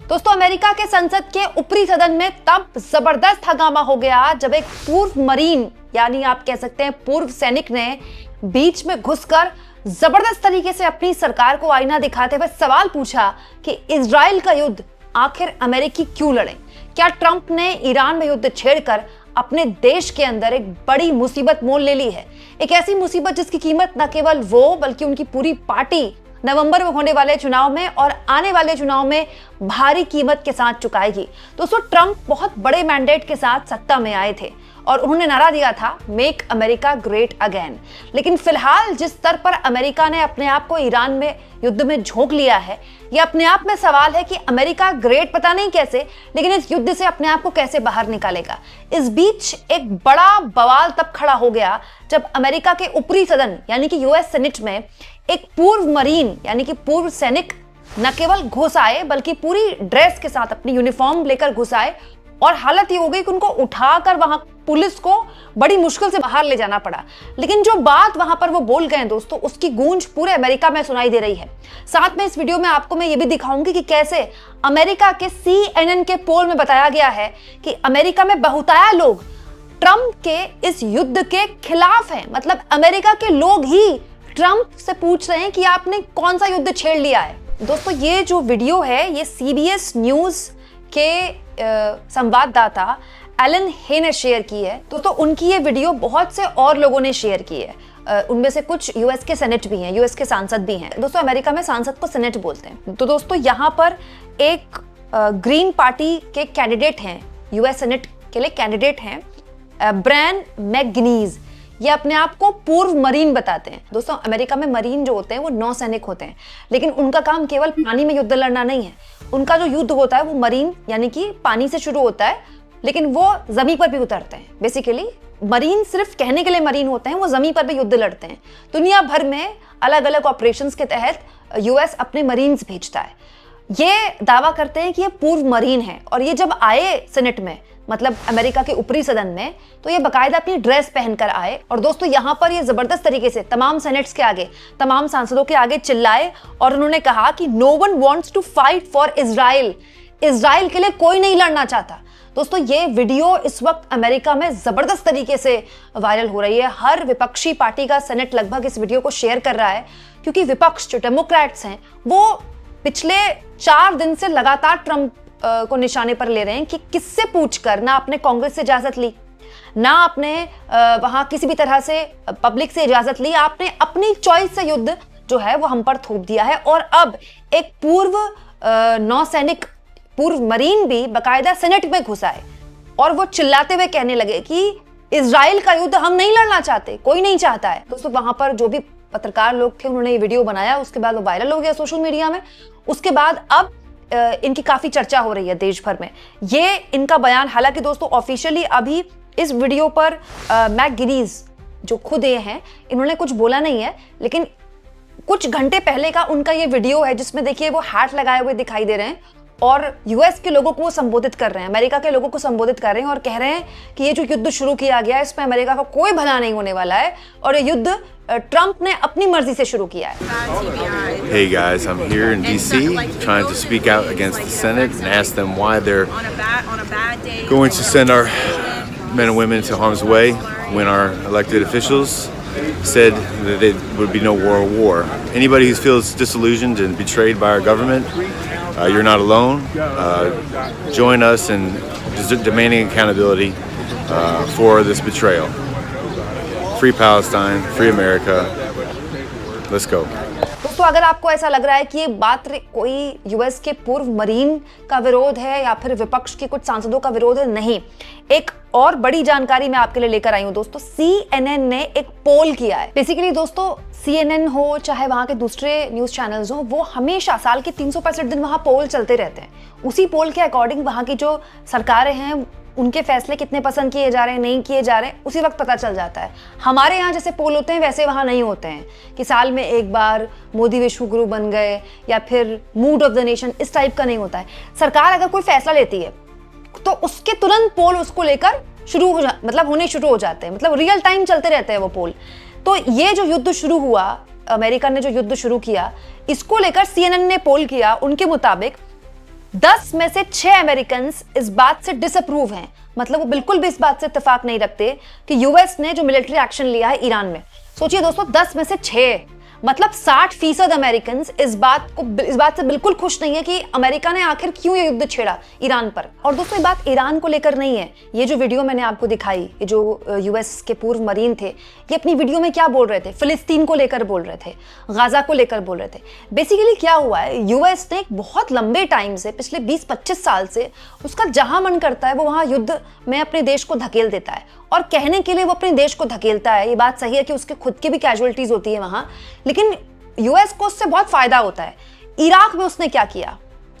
दोस्तों, अमेरिका के संसद के ऊपरी सदन में तब जबरदस्त हंगामा हो गया जब एक पूर्व मरीन यानी आप कह सकते हैं पूर्व सैनिक ने बीच में घुसकर जबरदस्त तरीके से अपनी सरकार को आईना दिखाते हुए सवाल पूछा कि इजराइल का युद्ध आखिर अमेरिकी क्यों लड़े। क्या ट्रंप ने ईरान में युद्ध छेड़कर अपने देश के अंदर एक बड़ी मुसीबत मोल ले ली है, एक ऐसी मुसीबत जिसकी कीमत न केवल वो बल्कि उनकी पूरी पार्टी नवंबर में होने वाले चुनाव में और आने वाले चुनाव में भारी कीमत के साथ चुकाएगी। दोस्तों, ट्रंप बहुत बड़े मैंडेट के साथ सत्ता में आए थे और उन्होंने नारा दिया था मेक अमेरिका ग्रेट अगेन। लेकिन फिलहाल जिस स्तर पर अमेरिका ने अपने आप को ईरान में युद्ध में झोंक लिया है, यह अपने आप में सवाल है कि अमेरिका ग्रेट पता नहीं कैसे, लेकिन इस युद्ध से अपने आप को कैसे बाहर निकालेगा। इस बीच एक बड़ा बवाल तब खड़ा हो गया जब अमेरिका के ऊपरी सदन यानी कि यूएस सेनेट में एक पूर्व मरीन यानी कि पूर्व सैनिक न केवल घुस आए बल्कि पूरी ड्रेस के साथ अपनी यूनिफॉर्म लेकर घुस आए और हालत ये हो गई कि उनको उठाकर वहां पुलिस को बड़ी मुश्किल से बाहर ले जाना पड़ा। लेकिन जो बात वहां पर वो बोल गए दोस्तों, उसकी गूंज पूरे अमेरिका में सुनाई दे रही है। साथ में इस वीडियो में आपको मैं ये भी दिखाऊंगी कि कैसे अमेरिका के CNN के पोल में बताया गया है कि अमेरिका में बहुतायत लोग ट्रंप के इस युद्ध के खिलाफ हैं। मतलब अमेरिका के लोग ही ट्रंप से पूछ रहे हैं कि आपने कौन सा युद्ध छेड़ लिया है। दोस्तों, ये जो वीडियो है ये CBS न्यूज के संवाददाता एलन हे ने शेयर की है। तो उनकी ये वीडियो बहुत से और लोगों ने शेयर की है। उनमें से कुछ यूएस के सेनेट भी हैं, यूएस के सांसद भी हैं। दोस्तों, अमेरिका में सांसद को सेनेट बोलते हैं। तो दोस्तों, यहाँ पर एक ग्रीन पार्टी के कैंडिडेट हैं, यूएस सेनेट के लिए कैंडिडेट हैं, ब्रैन मैकगिनीज। ये अपने आप को पूर्व मरीन बताते हैं। दोस्तों, अमेरिका में मरीन जो होते हैं वो नौसैनिक होते हैं, लेकिन उनका काम केवल पानी में युद्ध लड़ना नहीं है। उनका जो युद्ध होता है वो मरीन यानी कि पानी से शुरू होता है, लेकिन वो जमीन पर भी उतरते हैं। बेसिकली मरीन सिर्फ कहने के लिए मरीन होते हैं, वो जमीन पर भी युद्ध लड़ते हैं। दुनिया भर में अलग अलग ऑपरेशंस के तहत यूएस अपने मरीन्स भेजता है। ये दावा करते हैं कि ये पूर्व मरीन है और ये जब आए सेनेट में, मतलब अमेरिका के ऊपरी सदन में, तो ये बकायदा अपनी ड्रेस पहनकर आए। और दोस्तों, यहाँ पर ये जबरदस्त तरीके से तमाम सेनेट्स के आगे, तमाम सांसदों के आगे चिल्लाए और उन्होंने कहा कि no one wants to fight for Israel. Israel के लिए कोई नहीं लड़ना चाहता। दोस्तों, ये वीडियो इस वक्त अमेरिका में जबरदस्त तरीके से वायरल हो रही है। हर विपक्षी पार्टी का सेनेट लगभग इस वीडियो को शेयर कर रहा है, क्योंकि विपक्ष जो डेमोक्रेट्स हैं वो पिछले 4 दिन से लगातार ट्रंप को निशाने पर ले रहे हैं कि किससे पूछकर, ना आपने कांग्रेस से इजाजत ली, ना आपने वहां किसी भी तरह से पब्लिक से इजाजत ली, आपने अपनी चॉइस से युद्ध जो है वो हम पर थोप दिया है। और अब एक पूर्व नौसैनिक, पूर्व मरीन भी बकायदा सेनेट में घुस आए और वो चिल्लाते हुए कहने लगे कि इजराइल का युद्ध हम नहीं लड़ना चाहते, कोई नहीं चाहता है। दोस्तों, वहां पर जो भी पत्रकार लोग थे उन्होंने ये वीडियो बनाया, उसके बाद वो वायरल हो गया सोशल मीडिया में। उसके बाद अब इनकी काफी चर्चा हो रही है देश भर में। ये इनका बयान, हालांकि दोस्तों ऑफिशियली अभी इस वीडियो पर मैकगिनीज जो खुद ये हैं, इन्होंने कुछ बोला नहीं है, लेकिन कुछ घंटे पहले का उनका ये वीडियो है जिसमें देखिए वो हैट लगाए हुए दिखाई दे रहे हैं और यूएस के लोगों को वो संबोधित कर रहे हैं, अमेरिका के लोगों को संबोधित कर रहे हैं और कह रहे हैं कि ये जो युद्ध शुरू किया गया है इसमें अमेरिका का कोई भला नहीं होने वाला है और ये युद्ध ट्रंप ने अपनी मर्जी से शुरू किया है। Hey guys, I'm here in DC trying to speak out against the Senate and ask them why they're going to send our men and women to harm's way when our elected officials said that there would be no war. Anybody who feels disillusioned and betrayed by our government, you're not alone. Join us in demanding accountability for this betrayal. Free Palestine, free America. Let's go. दोस्तों, अगर आपको ऐसा लग रहा है कि ये बात कोई यूएस के पूर्व मरीन का विरोध है या फिर विपक्ष के कुछ सांसदों का विरोध है, नहीं, एक और बड़ी जानकारी मैं आपके लिए लेकर आई हूं दोस्तों। CNN ने एक पोल किया है। बेसिकली दोस्तों, CNN हो चाहे वहां के दूसरे न्यूज चैनल्स हो, वो हमेशा साल के 365 दिन वहां पोल चलते रहते हैं। उसी पोल के अकॉर्डिंग वहां की जो सरकारें हैं उनके फैसले कितने पसंद किए जा रहे हैं, नहीं किए जा रहे हैं, उसी वक्त पता चल जाता है। हमारे यहाँ जैसे पोल होते हैं वैसे वहाँ नहीं होते हैं कि साल में एक बार मोदी विश्व गुरु बन गए या फिर मूड ऑफ द नेशन, इस टाइप का नहीं होता है। सरकार अगर कोई फैसला लेती है तो उसके तुरंत पोल उसको लेकर होने शुरू हो जाते हैं, मतलब रियल टाइम चलते रहते हैं वो पोल। तो ये जो युद्ध शुरू हुआ, अमेरिका ने जो युद्ध शुरू किया, इसको लेकर CNN ने पोल किया। उनके मुताबिक 10 में से 6 अमेरिकन इस बात से डिसअप्रूव हैं, मतलब वो बिल्कुल भी इस बात से इत्तेफाक नहीं रखते कि यूएस ने जो मिलिट्री एक्शन लिया है ईरान में। सोचिए दोस्तों, 10 में से 6, मतलब 60% अमेरिकन इस बात से बिल्कुल खुश नहीं है कि अमेरिका ने आखिर क्यों ये युद्ध छेड़ा ईरान पर। और दोस्तों ये बात ईरान को लेकर नहीं है। ये जो वीडियो मैंने आपको दिखाई, ये जो यूएस के पूर्व मरीन थे, ये अपनी वीडियो में क्या बोल रहे थे? फिलिस्तीन को लेकर बोल रहे थे, गाजा को लेकर बोल रहे थे। बेसिकली क्या हुआ है, यूएस ने एक बहुत लंबे टाइम से, पिछले 20-25 साल से, उसका जहां मन करता है वो वहां युद्ध में अपने देश को धकेल देता है। और कहने के लिए वो अपने देश को धकेलता है, ये बात सही है कि उसके खुद की भी कैजुअलिटीज होती है वहां, लेकिन यूएस को उससे बहुत फायदा होता है। इराक में उसने क्या किया,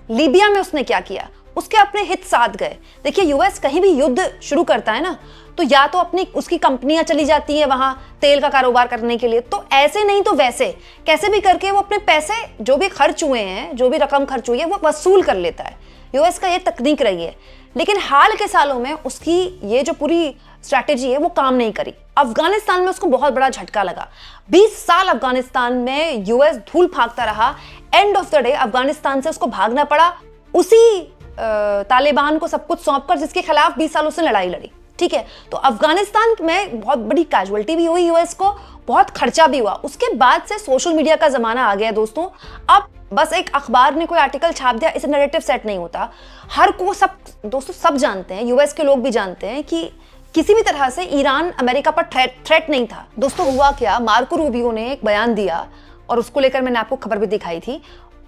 लीबिया में उसने क्या किया, उसके अपने हित साध गए। देखिए यूएस कहीं भी युद्ध शुरू करता है ना, तो या तो अपनी उसकी कंपनियां चली जाती हैं वहां तेल का कारोबार करने के लिए, तो ऐसे नहीं तो वैसे कैसे भी करके वो अपने पैसे जो भी खर्च हुए हैं, जो भी रकम खर्च हुई है, वो वसूल कर लेता है। यूएस का ये तकनीक रही है, लेकिन हाल के सालों में उसकी ये जो पूरी स्ट्रैटेजी है वो काम नहीं करी। अफगानिस्तान में उसको बहुत बड़ा झटका लगा। 20 साल अफगानिस्तान में यूएस धूल फांकता रहा, end of the day Afghanistan से उसको भागना पड़ा उसी तालिबान को सब कुछ सौंपकर, जिसके खिलाफ 20 साल उसने लड़ाई लड़ी। ठीक है, तो अफगानिस्तान में बहुत बड़ी कैजुअलिटी भी हुई यूएस को, बहुत खर्चा भी हुआ। उसके बाद से सोशल मीडिया का जमाना आ गया दोस्तों। अब बस एक अखबार ने कोई आर्टिकल छाप दिया, इसे नैरेटिव सेट नहीं होता। हर को सब दोस्तों सब जानते हैं, यूएस के लोग भी जानते हैं कि किसी भी तरह से ईरान अमेरिका पर थ्रेट नहीं था। दोस्तों हुआ क्या, मार्को रूबियो ने एक बयान दिया और उसको लेकर मैंने आपको खबर भी दिखाई थी।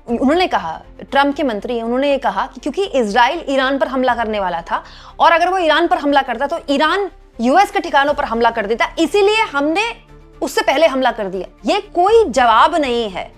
उन्होंने कहा, ट्रम्प के मंत्री हैं, उन्होंने ये कहा कि क्योंकि इजराइल ईरान पर हमला करने वाला था और अगर वो ईरान पर हमला करता तो ईरान यूएस के ठिकानों पर हमला कर देता, इसीलिए हमने उससे पहले हमला कर दिया। ये कोई जवाब नहीं है।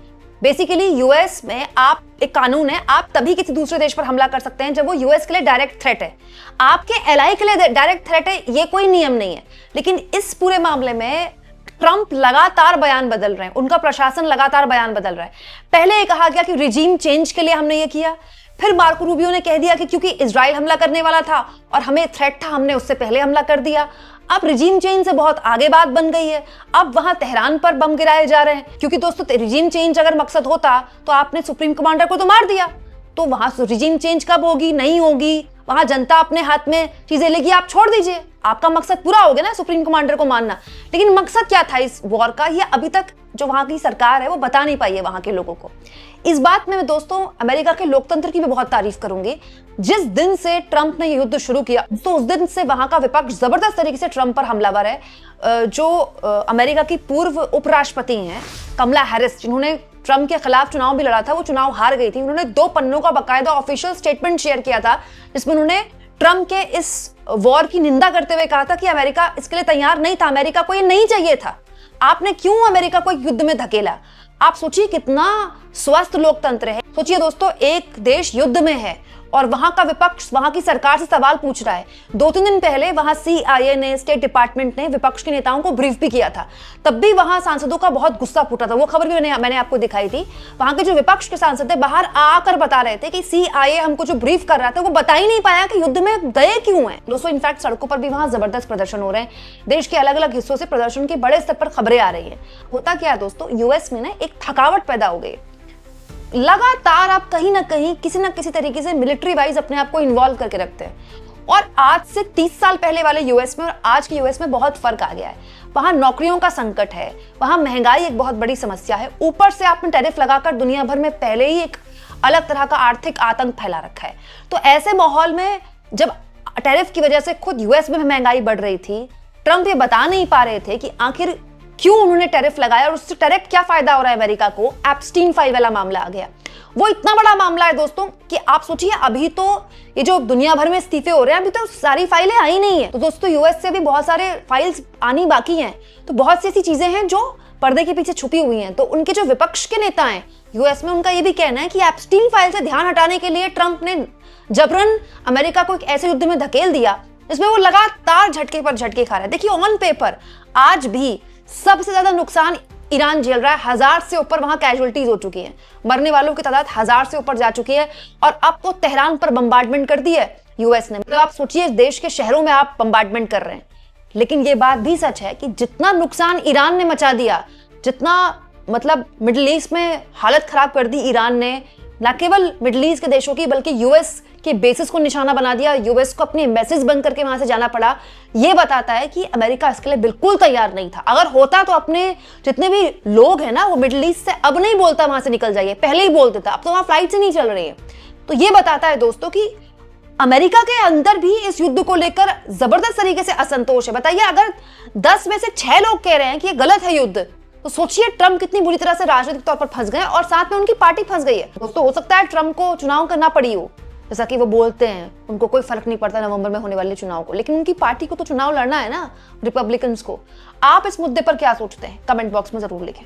बेसिकली यूएस में आप एक कानून है, आप तभी किसी दूसरे देश पर हमला कर सकते हैं जब वो यूएस के लिए डायरेक्ट थ्रेट है। आपके एलाई के लिए डायरेक्ट थ्रेट है, ये कोई नियम नहीं है। लेकिन इस पूरे मामले में ट्रंप लगातार बयान बदल रहे हैं, उनका प्रशासन लगातार बयान बदल रहा है। पहले ये कहा गया कि रिजीम चेंज के लिए हमने ये किया, फिर मार्को रूबियो ने कह दिया कि क्योंकि इजराइल हमला करने वाला था और हमें थ्रेट था, हमने उससे पहले हमला कर दिया। अब रिजीम चेंज से बहुत आगे बात बन गई है, अब वहां तेहरान पर बम गिराए जा रहे हैं, क्योंकि दोस्तों रिजीम चेंज अगर मकसद होता तो आपने सुप्रीम कमांडर को तो मार दिया, तो वहां रिजीम चेंज कब होगी, नहीं होगी, वहां जनता अपने हाथ में चीजें लेगी, आप छोड़ दीजिए, आपका मकसद पूरा हो गया ना सुप्रीम कमांडर को मानना। लेकिन मकसद क्या था इस वॉर का, ये अभी तक जो वहां की सरकार है वो बता नहीं पाई है वहां के लोगों को। इस बात में मैं दोस्तों अमेरिका के लोकतंत्र की भी बहुत तारीफ करूंगी। जिस दिन से ट्रंप ने युद्ध शुरू किया तो उस दिन से वहां का विपक्ष जबरदस्त तरीके से ट्रंप पर हमलावर है। जो अमेरिका की पूर्व उपराष्ट्रपति हैं कमला हैरिस, जिन्होंने ट्रंप के खिलाफ चुनाव भी लड़ा था, वो चुनाव हार गई थी, उन्होंने 2 पन्नों का बाकायदा ऑफिशियल स्टेटमेंट शेयर किया था जिसमें उन्होंने ट्रंप के इस वॉर की निंदा करते हुए कहा था कि अमेरिका इसके लिए तैयार नहीं था, अमेरिका को ये नहीं चाहिए था, आपने क्यों अमेरिका को युद्ध में धकेला। आप सोचिए कितना स्वस्थ लोकतंत्र है। सोचिए दोस्तों, एक देश युद्ध में है और वहां का विपक्ष वहां की सरकार से सवाल पूछ रहा है। 2-3 दिन पहले वहां CIA ने, स्टेट डिपार्टमेंट ने विपक्ष के नेताओं को ब्रीफ भी किया था, तब भी वहां सांसदों का बहुत गुस्सा फूटा था। वो खबर भी मैंने आपको दिखाई थी। वहां के जो विपक्ष के सांसद थे बाहर आकर बता रहे थे कि CIA हमको जो ब्रीफ कर रहा था वो बता ही नहीं पाया कि युद्ध में गए क्यों हैं। दोस्तों इनफैक्ट सड़कों पर भी वहां जबरदस्त प्रदर्शन हो रहे हैं। देश के अलग अलग हिस्सों से प्रदर्शन के बड़े स्तर पर खबरें आ रही है। होता क्या है दोस्तों, यूएस में ना एक थकावट पैदा हो गई। लगातार आप कहीं ना कहीं किसी ना किसी तरीके से मिलिट्री वाइज अपने आप को इन्वॉल्व करके रखते हैं। और आज से 30 साल पहले वाले यूएस में और आज के यूएस में बहुत फर्क आ गया है। वहां नौकरियों का संकट है, वहां महंगाई एक बहुत बड़ी समस्या है, ऊपर से आपने टैरिफ लगाकर दुनिया भर में पहले ही एक अलग तरह का आर्थिक आतंक फैला रखा है। तो ऐसे माहौल में जब टैरिफ की वजह से खुद यूएस में महंगाई बढ़ रही थी, ट्रंप ये बता नहीं पा रहे थे कि आखिर क्यों उन्होंने टैरिफ लगाया और उससे डायरेक्ट क्या फायदा हो रहा है अमेरिका को। एप्स्टीन फाइल वाला मामला आ गया। वो इतना बड़ा मामला है दोस्तों कि आप सोचिए, अभी तो ये जो दुनिया भर में इस्तीफे हो रहे हैं, अभी तो सारी फाइलें आई नहीं है। तो दोस्तों यूएस से भी बहुत सारे फाइल्स आनी बाकी हैं। तो बहुत सी ऐसी चीजें हैं जो पर्दे के पीछे छुपी हुई हैं। तो उनके जो विपक्ष के नेता हैं यूएस में, उनका ये भी कहना है कि एप्स्टीन फाइल से ध्यान हटाने के लिए ट्रंप ने जबरन अमेरिका को एक ऐसे युद्ध में धकेल दिया जिसमें वो लगातार झटके पर झटके खा रहा है। देखिए ऑन पेपर आज भी सबसे ज्यादा नुकसान ईरान झेल रहा है। 1000 से ऊपर वहां कैजुअलिटीज हो चुकी हैं, मरने वालों की तादाद 1000 से ऊपर जा चुकी है। और अब तो तेहरान पर बम्बार्डमेंट कर दी है यूएस ने। मतलब आप सोचिए देश के शहरों में आप बम्बार्डमेंट कर रहे हैं। लेकिन ये बात भी सच है कि जितना नुकसान ईरान ने मचा दिया, जितना मतलब मिडिल ईस्ट में हालत खराब कर दी ईरान ने, न केवल मिडिल ईस्ट के देशों की बल्कि यूएस के बेसिस को निशाना बना दिया, यूएस को अपनी एम्बेसीज बंद करके वहां से जाना पड़ा। यह बताता है कि अमेरिका इसके लिए बिल्कुल तैयार नहीं था। अगर होता तो अपने जितने भी लोग हैं ना वो मिडिल ईस्ट से अब नहीं बोलता वहां से निकल जाइए, पहले ही बोल देता। अब तो वहां फ्लाइट ही नहीं चल रही है। तो ये बताता है दोस्तों कि अमेरिका के अंदर भी इस युद्ध को लेकर जबरदस्त तरीके से असंतोष है। बताइए, अगर 10 में से 6 लोग कह रहे हैं कि ये गलत है युद्ध, तो सोचिए ट्रंप कितनी बुरी तरह से राजनीतिक तौर पर फंस गए और साथ में उनकी पार्टी फंस गई है। दोस्तों, हो सकता है ट्रंप को चुनाव करना पड़ी हो, जैसा कि वो बोलते हैं, उनको कोई फर्क नहीं पड़ता नवंबर में होने वाले चुनाव को, लेकिन उनकी पार्टी को तो चुनाव लड़ना है ना, रिपब्लिकन्स को। आप इस मुद्दे पर क्या सोचते हैं? कमेंट बॉक्स में जरूर लिखें।